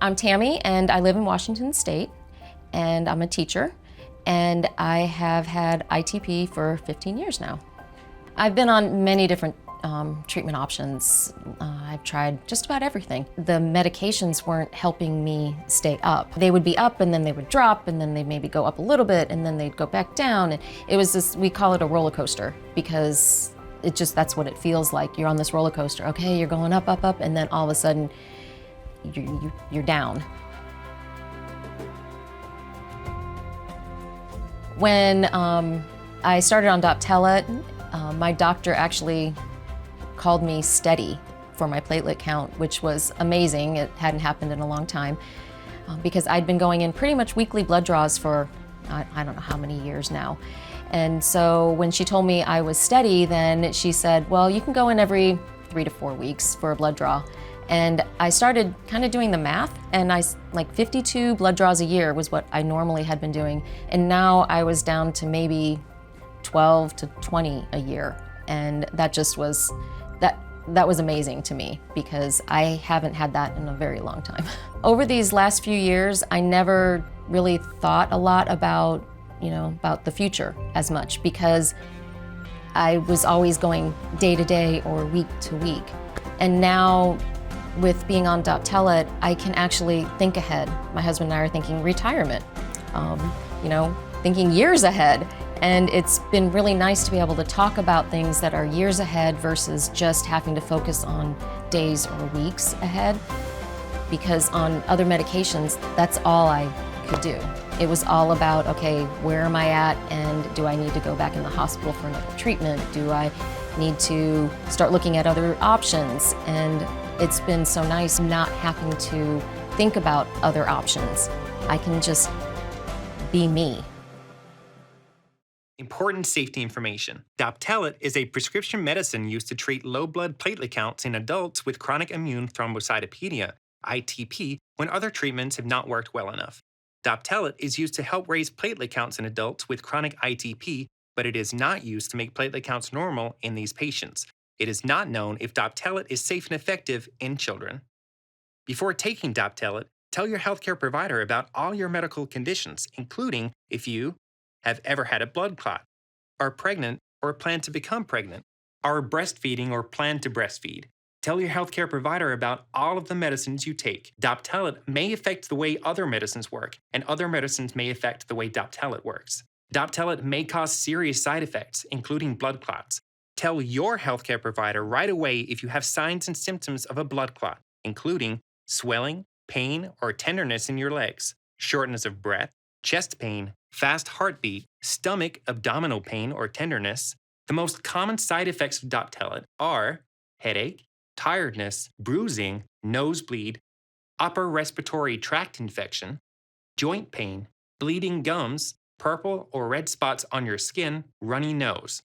I'm Tammy, and I live in Washington State, and I'm a teacher, and I have had ITP for 15 years now. I've been on many different treatment options. I've tried just about everything. The medications weren't helping me stay up. They would be up and then they would drop and then they'd maybe go up a little bit and then they'd go back down. And it was this, we call it a roller coaster because that's what it feels like. You're on this roller coaster. Okay, you're going up, up, up, and then all of a sudden you're down. When I started on Doptelet, my doctor actually called me steady for my platelet count, which was amazing. It hadn't happened in a long time because I'd been going in pretty much weekly blood draws for I don't know how many years now. And so when she told me I was steady, then she said, well, you can go in every 3 to 4 weeks for a blood draw. And I started kind of doing the math, and like 52 blood draws a year was what I normally had been doing. And now I was down to maybe 12 to 20 a year. And that just was, that was amazing to me because I haven't had that in a very long time. Over these last few years, I never really thought a lot about, about the future as much because I was always going day to day or week to week. And now with being on Doptelet, I can actually think ahead. My husband and I are thinking retirement, thinking years ahead. And it's been really nice to be able to talk about things that are years ahead versus just having to focus on days or weeks ahead. Because on other medications, that's all I could do. It was all about, okay, where am I at and do I need to go back in the hospital for another treatment? Do I need to start looking at other options? And it's been so nice not having to think about other options. I can just be me. Important safety information. Doptelet is a prescription medicine used to treat low blood platelet counts in adults with chronic immune thrombocytopenia, ITP, when other treatments have not worked well enough. Doptelet is used to help raise platelet counts in adults with chronic ITP, but it is not used to make platelet counts normal in these patients. It is not known if Doptelet is safe and effective in children. Before taking Doptelet, tell your healthcare provider about all your medical conditions, including if you have ever had a blood clot, are pregnant or plan to become pregnant, are breastfeeding or plan to breastfeed. Tell your healthcare provider about all of the medicines you take. Doptelet may affect the way other medicines work, and other medicines may affect the way Doptelet works. Doptelet may cause serious side effects, including blood clots. Tell your healthcare provider right away if you have signs and symptoms of a blood clot, including swelling, pain, or tenderness in your legs, shortness of breath, chest pain, fast heartbeat, stomach, abdominal pain, or tenderness. The most common side effects of Doptelet are headache, tiredness, bruising, nosebleed, upper respiratory tract infection, joint pain, bleeding gums, purple or red spots on your skin, runny nose.